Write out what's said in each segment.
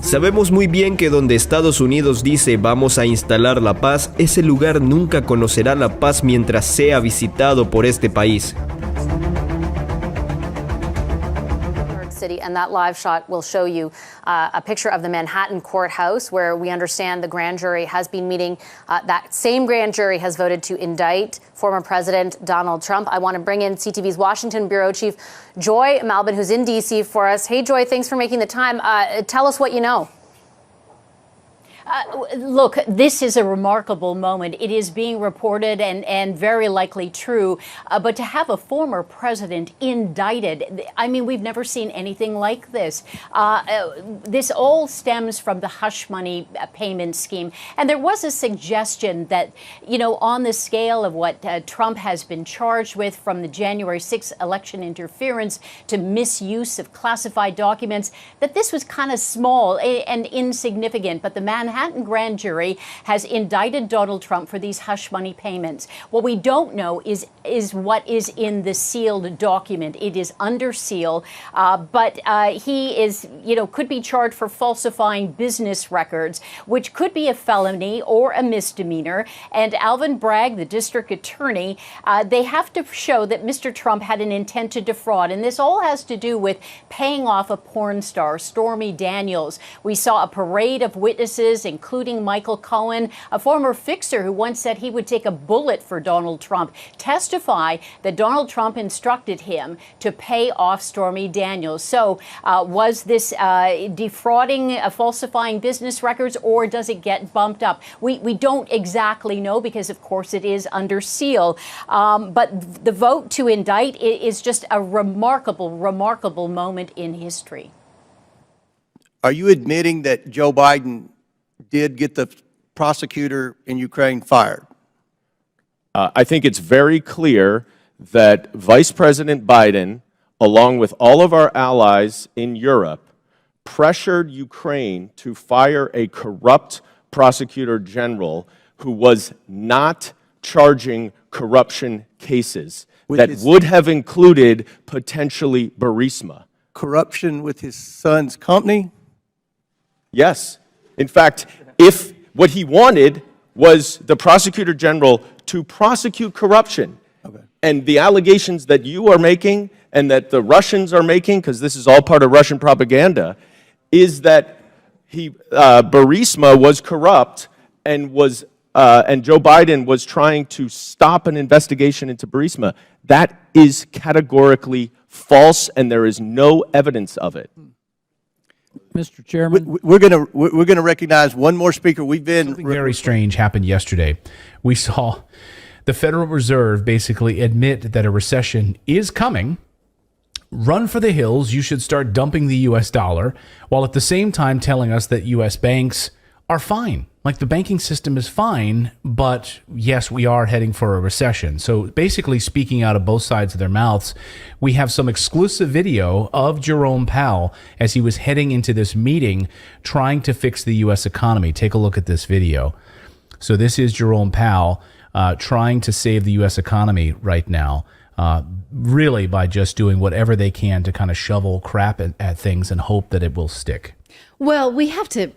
Sabemos muy bien que donde Estados Unidos dice vamos a instalar la paz, ese lugar nunca conocerá la paz mientras sea visitado por este país. City, and that live shot will show you a picture of the Manhattan courthouse where we understand the grand jury has been meeting. That same grand jury has voted to indict former President Donald Trump. I want to bring in CTV's Washington Bureau Chief Joy Malbon, who's in D.C. for us. Hey, Joy, thanks for making the time. Tell us what you know. Look, this is a remarkable moment. It is being reported and very likely true. But to have a former president indicted, I mean, we've never seen anything like this. This all stems from the hush money payment scheme. And there was a suggestion that, you know, on the scale of what Trump has been charged with, from the January 6th election interference to misuse of classified documents, that this was kind of small and insignificant. But the Manhattan grand jury has indicted Donald Trump for these hush money payments. What we don't know is what is in the sealed document. It is under seal, but he is, you know, could be charged for falsifying business records, which could be a felony or a misdemeanor. And Alvin Bragg, the district attorney, they have to show that Mr. Trump had an intent to defraud. And this all has to do with paying off a porn star, Stormy Daniels. We saw a parade of witnesses, including Michael Cohen, a former fixer who once said he would take a bullet for Donald Trump, testify that Donald Trump instructed him to pay off Stormy Daniels. So was this defrauding, falsifying business records, or does it get bumped up? We don't exactly know because, of course, it is under seal. But the vote to indict is just a remarkable, remarkable moment in history. Are you admitting that Joe Biden did get the prosecutor in Ukraine fired? I think it's very clear that Vice President Biden, along with all of our allies in Europe, pressured Ukraine to fire a corrupt prosecutor general who was not charging corruption cases that would have included potentially Burisma. Corruption with his son's company? Yes. In fact, if what he wanted was the prosecutor general to prosecute corruption, and the allegations that you are making and that the Russians are making, because this is all part of Russian propaganda, is that Burisma was corrupt and Joe Biden was trying to stop an investigation into Burisma. That is categorically false, and there is no evidence of it. Mr. Chairman, we're going to recognize one more speaker. We've been something very strange happened yesterday. We saw the Federal Reserve basically admit that a recession is coming. Run for the hills. You should start dumping the U.S. dollar, while at the same time telling us that U.S. banks are fine. Like, the banking system is fine, but yes, we are heading for a recession. So basically, speaking out of both sides of their mouths, we have some exclusive video of Jerome Powell as he was heading into this meeting trying to fix the U.S. economy. Take a look at this video. So this is Jerome Powell trying to save the U.S. economy right now, really by just doing whatever they can to kind of shovel crap at things and hope that it will stick. Well, we have to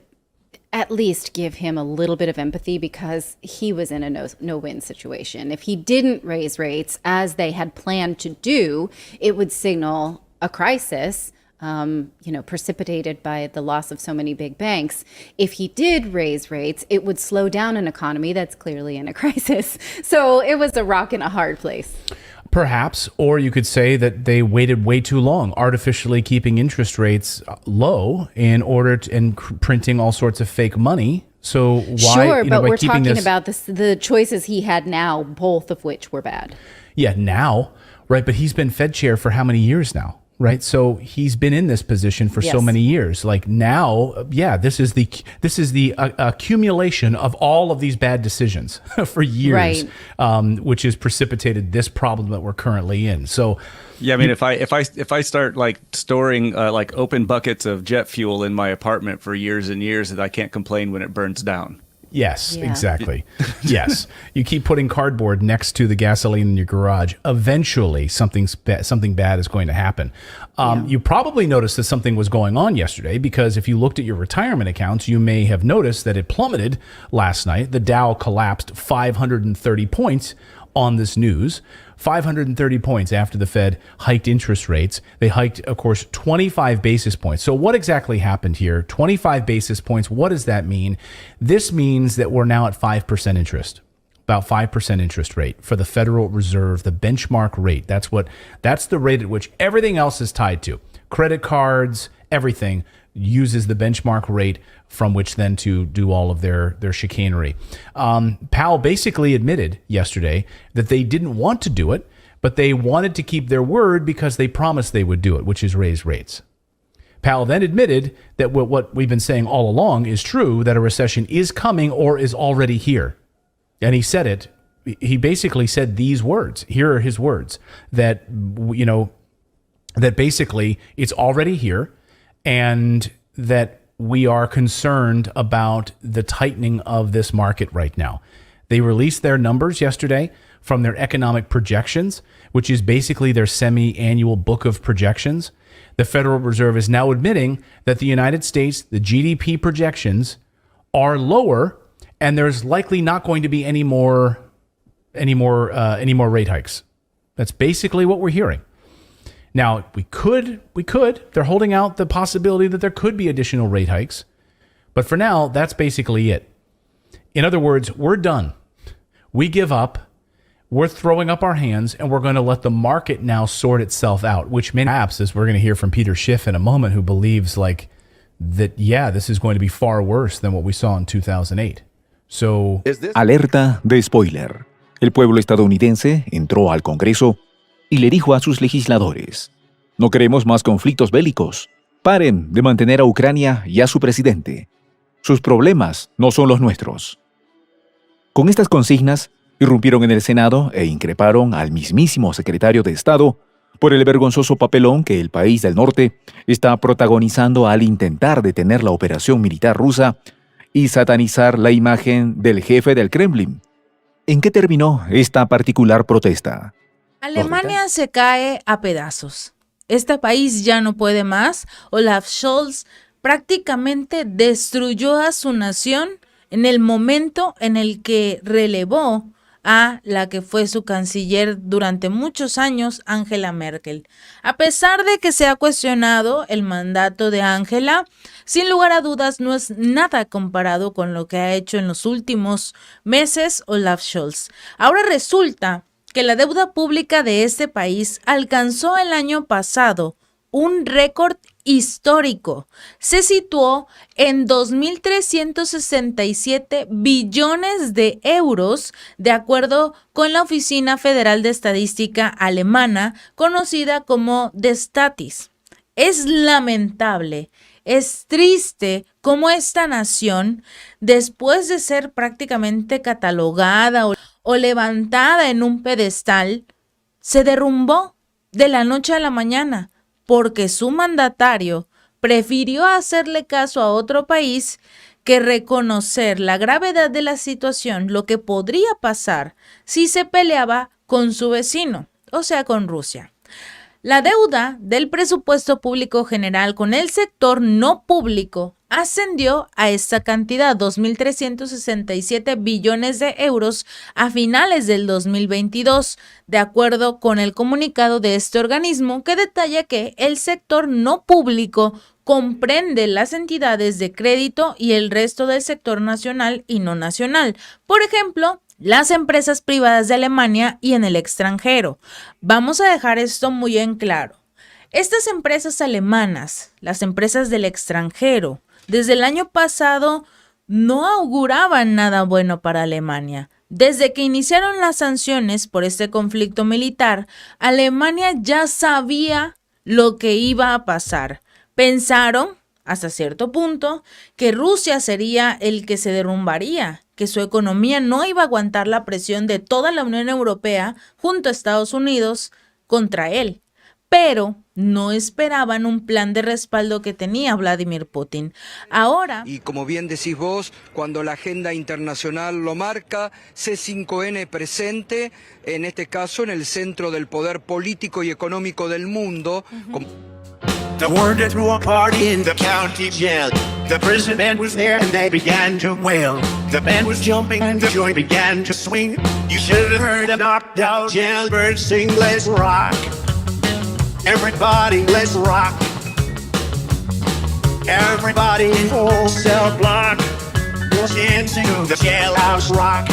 at least give him a little bit of empathy because he was in a no-win situation. If he didn't raise rates as they had planned to do, it would signal a crisis, precipitated by the loss of so many big banks. If he did raise rates, it would slow down an economy that's clearly in a crisis. So it was a rock and a hard place. Perhaps, or you could say that they waited way too long, artificially keeping interest rates low in order to, and printing all sorts of fake money. So why? Sure, but we're talking about the choices he had now, both of which were bad. Yeah, now, right? But he's been Fed chair for how many years now? Right. So he's been in this position for so many years. Like, now, yeah, this is the accumulation of all of these bad decisions for years, right. Which has precipitated this problem that we're currently in. So, yeah, I mean, if I start like storing like open buckets of jet fuel in my apartment for years and years, that I can't complain when it burns down. Yes, Yeah. exactly. Yes. You keep putting cardboard next to the gasoline in your garage. Eventually, something bad is going to happen. You probably noticed that something was going on yesterday because if you looked at your retirement accounts, you may have noticed that it plummeted last night. The Dow collapsed 530 points on this news. 530 points after the Fed hiked interest rates. They hiked, of course, 25 basis points. So what exactly happened here? 25 basis points. What does that mean? This means that we're now at 5% interest, about 5% interest rate for the Federal Reserve, the benchmark rate. That's the rate at which everything else is tied to. Credit cards, everything uses the benchmark rate from which then to do all of their chicanery. Powell basically admitted yesterday that they didn't want to do it, but they wanted to keep their word because they promised they would do it, which is raise rates. Powell then admitted that what we've been saying all along is true, that a recession is coming or is already here. And he said it. He basically said these words. Here are his words, that, that basically it's already here and that we are concerned about the tightening of this market right now. They released their numbers yesterday from their economic projections, which is basically their semi-annual book of projections. The Federal Reserve is now admitting that the United States, the GDP projections are lower, and there's likely not going to be any more rate hikes. That's basically what we're hearing. Now, we could, they're holding out the possibility that there could be additional rate hikes. But for now, that's basically it. In other words, we're done. We give up. We're throwing up our hands, and we're going to let the market now sort itself out, which perhaps, as we're going to hear from Peter Schiff in a moment, who believes this is going to be far worse than what we saw in 2008. So, Alerta de spoiler. El pueblo estadounidense entró al Congreso y le dijo a sus legisladores: no queremos más conflictos bélicos. Paren de mantener a Ucrania y a su presidente. Sus problemas no son los nuestros. Con estas consignas, irrumpieron en el Senado e increparon al mismísimo secretario de Estado por el vergonzoso papelón que el país del norte está protagonizando al intentar detener la operación militar rusa y satanizar la imagen del jefe del Kremlin. ¿En qué terminó esta particular protesta? Alemania se cae a pedazos. Este país ya no puede más. Olaf Scholz prácticamente destruyó a su nación en el momento en el que relevó a la que fue su canciller durante muchos años, Angela Merkel. A pesar de que se ha cuestionado el mandato de Angela, sin lugar a dudas no es nada comparado con lo que ha hecho en los últimos meses Olaf Scholz. Ahora resulta que la deuda pública de este país alcanzó el año pasado un récord histórico. Se situó en 2.367 billones de euros, de acuerdo con la Oficina Federal de Estadística alemana, conocida como Destatis. Es lamentable, es triste cómo esta nación, después de ser prácticamente catalogada o levantada en un pedestal, se derrumbó de la noche a la mañana, porque su mandatario prefirió hacerle caso a otro país que reconocer la gravedad de la situación, lo que podría pasar si se peleaba con su vecino, o sea, con Rusia. La deuda del presupuesto público general con el sector no público ascendió a esta cantidad, 2.367 billones de euros a finales del 2022, de acuerdo con el comunicado de este organismo que detalla que el sector no público comprende las entidades de crédito y el resto del sector nacional y no nacional. Por ejemplo, las empresas privadas de Alemania y en el extranjero. Vamos a dejar esto muy en claro. Estas empresas alemanas, las empresas del extranjero, desde el año pasado no auguraban nada bueno para Alemania. Desde que iniciaron las sanciones por este conflicto militar, Alemania ya sabía lo que iba a pasar. Pensaron, hasta cierto punto, que Rusia sería el que se derrumbaría, que su economía no iba a aguantar la presión de toda la Unión Europea junto a Estados Unidos contra él. pero no esperaban un plan de respaldo que tenía Vladimir Putin. Ahora, y como bien decís vos, cuando la agenda internacional lo marca, C5N presente, en este caso en el centro del poder político y económico del mundo. The word threw a party in the county jail. The prison band was there and they began to wail. The band was jumping and the joint began to swing. You should have heard a knocked out jailbird sing, let's rock. Everybody, let's rock. Everybody in full cell block was dancing to the jailhouse rock.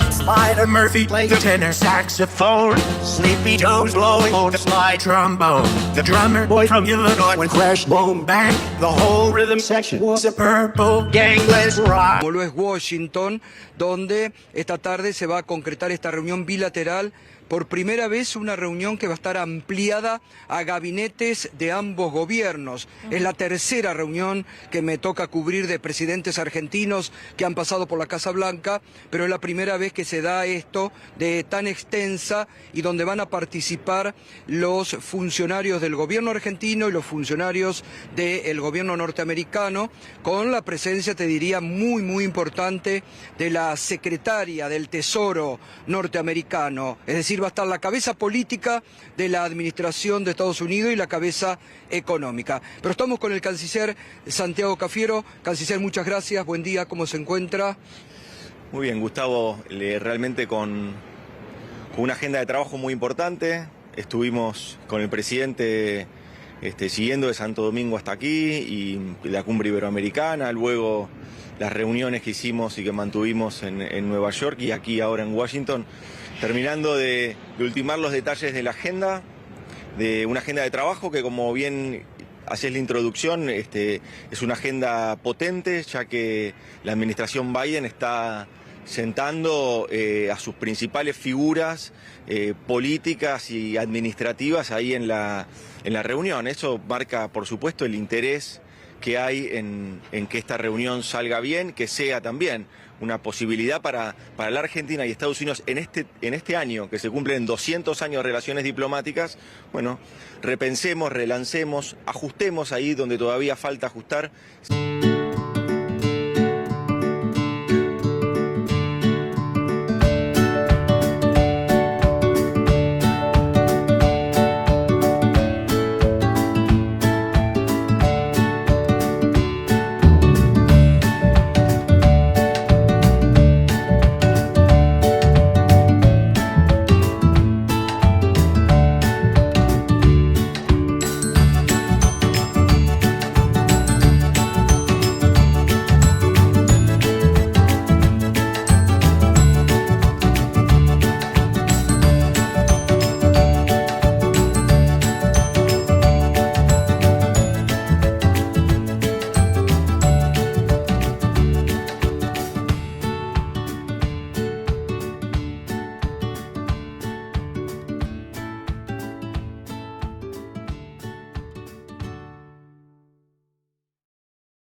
Spider Murphy played the tenor saxophone. Sleepy Joe's blowing on the slide trombone. The drummer boy from Illinois went crash, boom, bang. The whole rhythm section was a purple gang, let's rock. Como lo es Washington, donde esta tarde se va a concretar esta reunión bilateral. Por primera vez una reunión que va a estar ampliada a gabinetes de ambos gobiernos. Es la tercera reunión que me toca cubrir de presidentes argentinos que han pasado por la Casa Blanca, pero es la primera vez que se da esto de tan extensa y donde van a participar los funcionarios del gobierno argentino y los funcionarios del gobierno norteamericano, con la presencia, te diría, muy importante de la secretaria del Tesoro norteamericano, es decir, va a estar la cabeza política de la administración de Estados Unidos y la cabeza económica. Pero estamos con el canciller Santiago Cafiero. Canciller, muchas gracias, buen día, ¿cómo se encuentra? Muy bien, Gustavo, realmente con una agenda de trabajo muy importante. Estuvimos con el presidente siguiendo de Santo Domingo hasta aquí y la cumbre iberoamericana, luego las reuniones que hicimos y que mantuvimos en Nueva York y aquí ahora en Washington, terminando de ultimar los detalles de la agenda, de una agenda de trabajo que, como bien hacés la introducción, es una agenda potente, ya que la administración Biden está sentando a sus principales figuras políticas y administrativas ahí en la reunión. Eso marca, por supuesto, el interés que hay en que esta reunión salga bien, que sea también una posibilidad para la Argentina y Estados Unidos en este año, que se cumplen 200 años de relaciones diplomáticas. Bueno, repensemos, relancemos, ajustemos ahí donde todavía falta ajustar.